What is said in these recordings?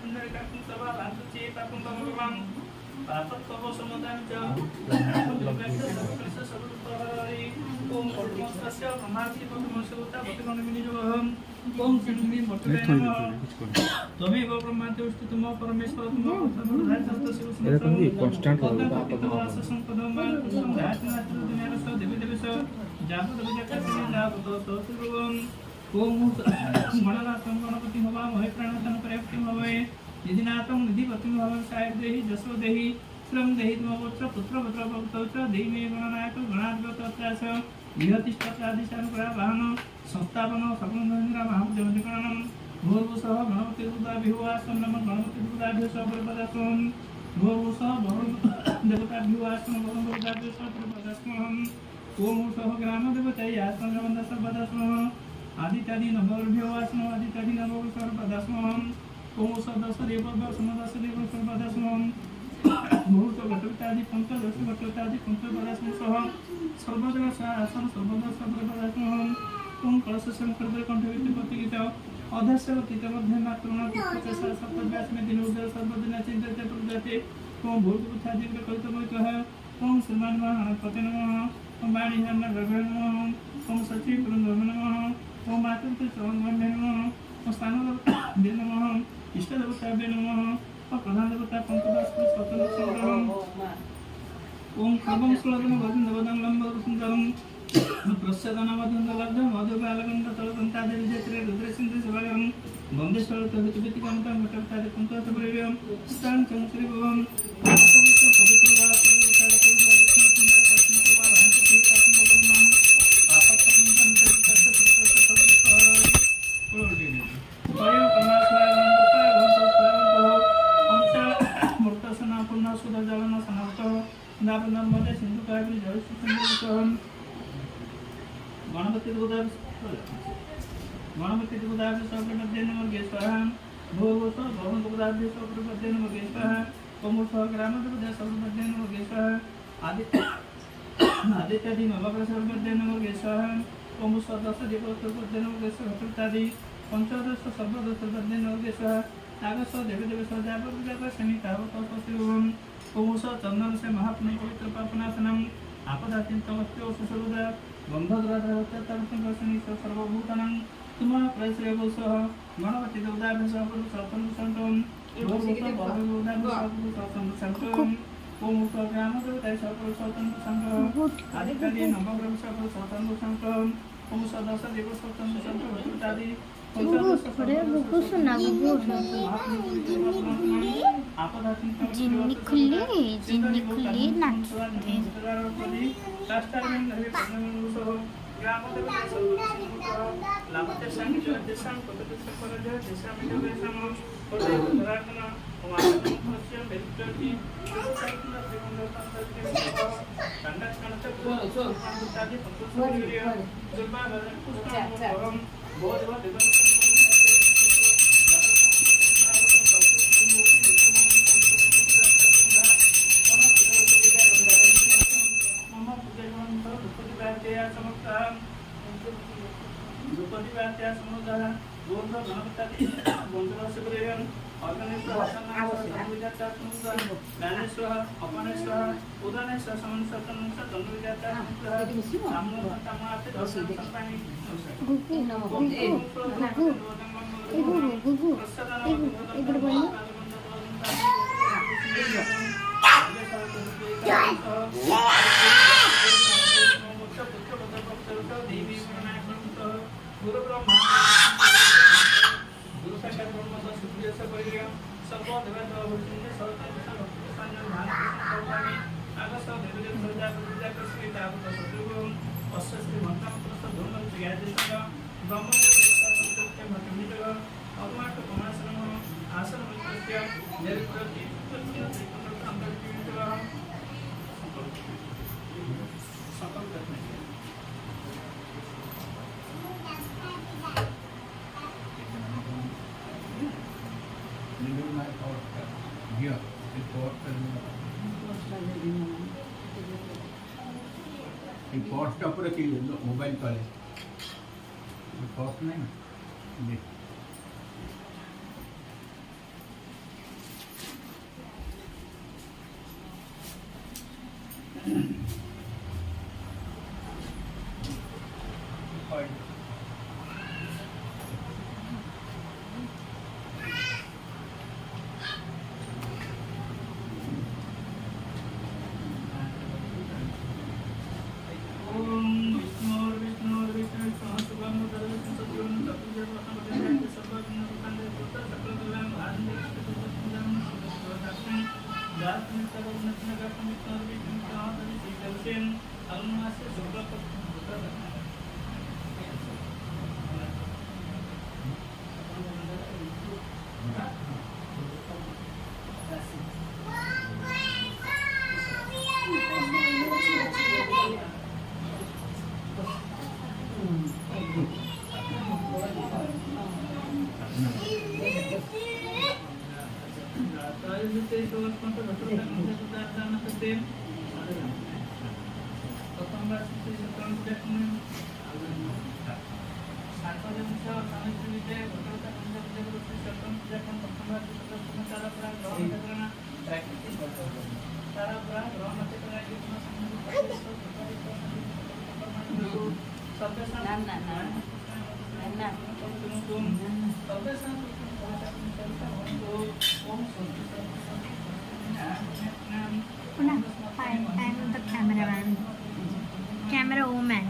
पुण्डरीकाक्षं सभा लान्तुचे पापं भगवान् पापं तव समुदायं च सर्वपरि ओम परमस्तस्य ब्रह्मार्ति परमसुता भक्तिगणमिनिजोहं ओम चिन्मि मोटवे नमः त्वमेव ब्रह्माद्योष्टि तुम परमेश्वर तुम এরকম কি কনস্ট্যান্ট হবে गणपति हवामहे प्राणदान पर्याप्तिं हवे निधिनाथं निधिपतिं हवं सायं देहि जसो देहि श्रम देहि त्वमपुत्र पुत्र पुत्र भवतौ देहि गणनायक गणाधिपतत्रास बृहतिष्ठत्रादिशानुग्रहवाहन संस्थापन सकलन्द्रा महाजमतिकरणं भूर्भुसः गणपति रुद्राभिवासं नमः गणपति रुद्राभ्यो सपरिपदास्मं भूर्भुसः देवताभ्यो आस्मं भगवन्ताभ्यो सपरिपदास्मं ओम सह ग्रामदेवतायै आस्मं सर्वदास्मः आदित्यादि नवभ्यो आस्मः आदित्यादि नवभ्यो सर्वदास्मः ओम सदस्य देवभ्यो समदस्य देवभ्यो सर्वदास्मः भूत घटोत्तादि पंचदश घटोत्तादि पंचपदास्मः सह सर्वजन आसन सर्वदा सर्वपदास्मः ओम कलश शंकर कंठवित प्रतिगित अधस्य तीत मध्य मातृण पुत्रच सप्तव्यास में दिन उदय सर्वदिन चिंतते प्रजाते ओम भूत पुत्रादि कल्पमयतः ओम श्रीमान महागणपते नमः ओम वाणीहरण गगन नमः ओम सचिव पुरंदर नमः ओम मातृ चरण नमः ओम स्थान नमः इष्ट देवताभ्य नमः ओम प्रधान देवता पंचदास स्वतंत्र संग्रहम ओम खबं सुलभं वदन वदन लंबं सुंदरं प्रसदनवदन लब्धं मधुबालकं तलकंतादि विजयत्रे रुद्रसिंह शिवयं वंदे सर्वतोहितवितिकान्तं घटकतादि पंचतपरिव्यं स्थान चंद्रभवं पवित्र पवित्र नर्मदे सिंधु कावेरी जल गणपति दुर्गाभ्य सप्तमध्ये नमः स्वाहा भूर्भुवः भवन्तुदाभ्य सप्तमध्ये नमः स्वाहा ओमुषः ग्रामदेवताभ्य सप्तमध्ये नमः स्वाहा आदित्यादि नवग्रह सप्तमध्ये नमः स्वाहा ओमुषः दश देवताभ्य नमः स्वाहा चतुर्थादि पंचदश सर्वदश सप्तमध्ये नमः स्वाहा आगस्थ देवी सजापति समितावतोम ओमुषः चंदन से महापुण्य पवित्र पापनाशनम आपदाचिंतमस्यो सुसर्वदा बंधद्राधरवत्तर्पणकर्षणी सर्वभूतानां तुम प्रश्रयवसः गणपति देवताभ्य सप्तसंतम ओमुषः ग्रामदेवताय सप्तसंतम आदित्यादि नवग्रह सप्तसंतम ओमुषः दश देव सप्तसंतम आदि जिन्नी खुली नाचते पोस्ट पर कि मोबाइल करे पोस्ट नहीं ना I am the cameraman. Camera woman.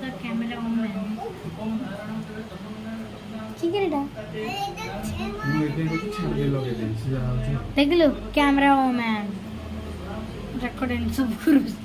The camera woman. देख लो कैमरा वोमैन रेकॉर्डिंग सब कुछ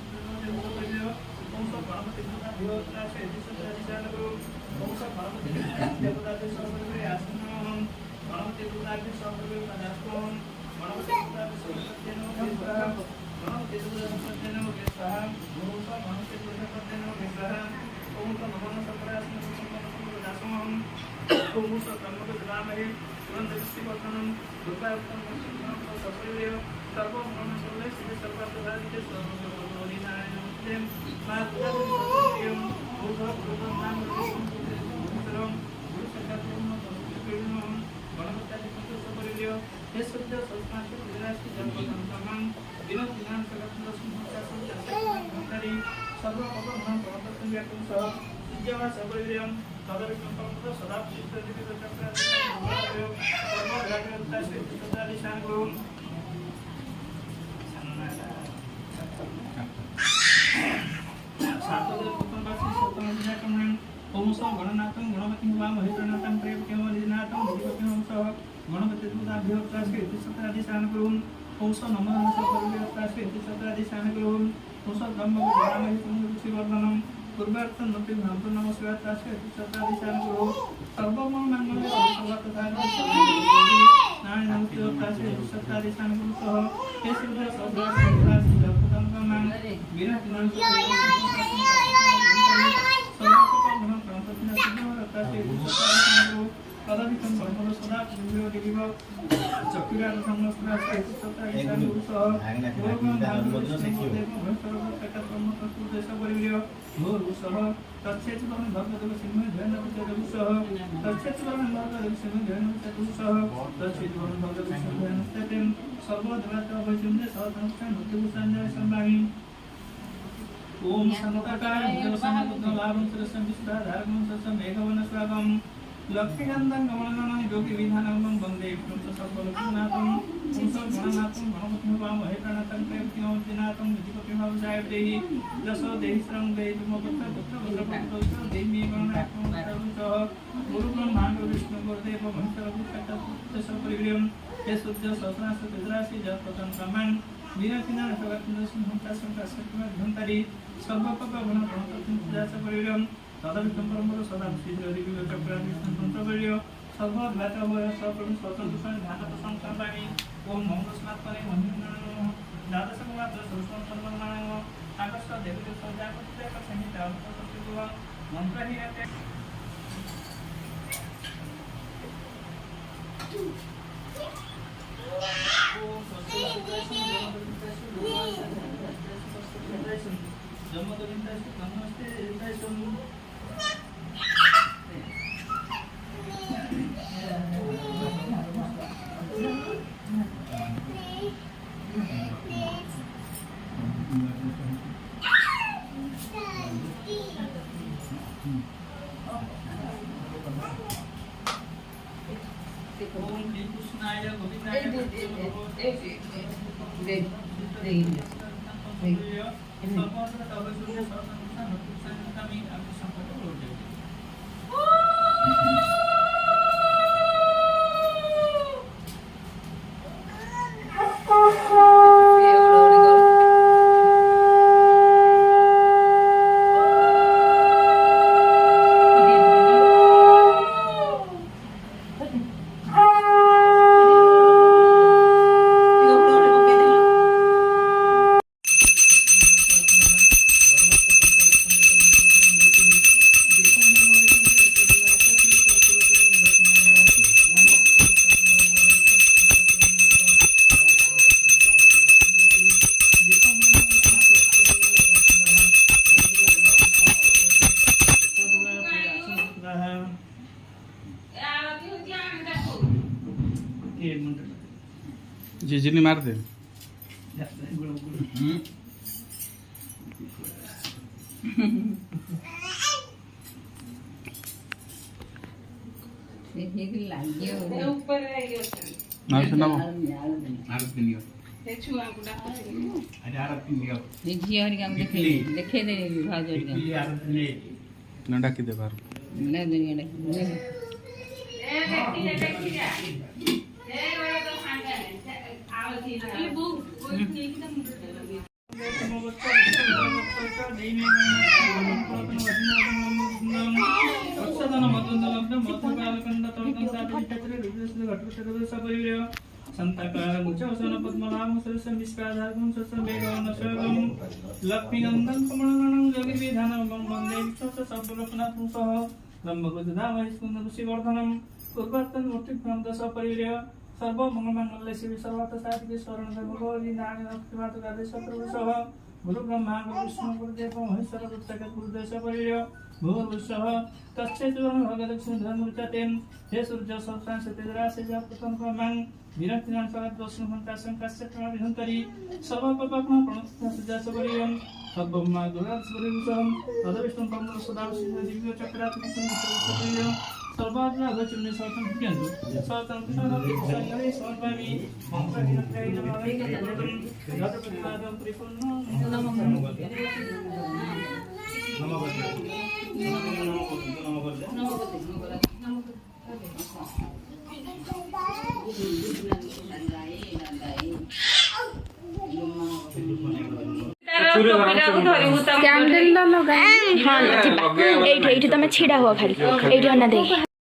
ओम संतकार लाभं सरसं विष्टाधारकं सरसं मेघवन स्वागम लक्ष्मीकान्तं कमलनयनं योगी विधानं वन्दे विष्णुं सर्वलोकनाथं गणनाथं गणपतिं वामहे प्रणतं प्रेमतिं दिनाथं विधिपतिभावसायदेहि यशो देहि श्रं देहि तुमपुत्र पुत्र पुत्रपुत्र देहि गणनाथं सर्वं गुरुब्रह्माण्ड विष्णु गुरुदेव महेश्वर परिग्रहं ये शुद्ध सहस्रांश विद्रासी जपतं ब्रह्मन् वीरकिना सगतन सिंहता संका सत्य धंतरी सर्वपक गुण गणपति पूजा से परिग्रहं तदविष्णु परमपद सदा श्रीहरिविव चक्रादिष्णु तंत्रवीर्य सर्वद्वैतमय सर्वप्रभु स्वतंत्र ध्यान प्रसंसापाणि ओम नमो स्नात्मने मंदिरनारायण द्वादशकुमात्र सरस्वती सर्वनारायण आकाश देवी सजापति संगीत मंत्र जिजनी मार दे डाकी दे बार लक्ष्मीनंदन कमलनयनं योगिविधानं वन्दे विश्वसर्वलोकनाथं सह ब्रह्मगुरुदामहेश्वरवर्धनं पूर्वतन मूर्तिभ्यां दशपरिव्य सर्वमंगलमांगल्ये शिवे सर्वार्थसाधिके शरणं भगवती नारायणभक्तिमातुकादेशप्रभुसः गुरु ब्रह्मा गुरु विष्णु गुरुदेव महेश्वर गुरुदेशपरिव्य भूर्भुवः तस्य भगदक्षिण धर्मोच्यते हे सूर्य सप्तांश तेजराशि जपतं परमं विरक्तिनां सगतवस्नुहंतासं कश्यप्रविहंतरि सर्वपापकं प्रणतसुजासपरियं तद्ब्रह्मा गुरुराजसुरेशं तदविष्णुं परमं सदा दिव्य चक्रात्मकं सर्वात्मा अगच्छ सर्वं भिद्यन्तु सर्वं संगरे समर्पयामि मंत्रहीनप्रायणं परिपूर्णं कैंडल लगा हाँ एठी तमे छिड़ा हुआ खाली एठी अना दे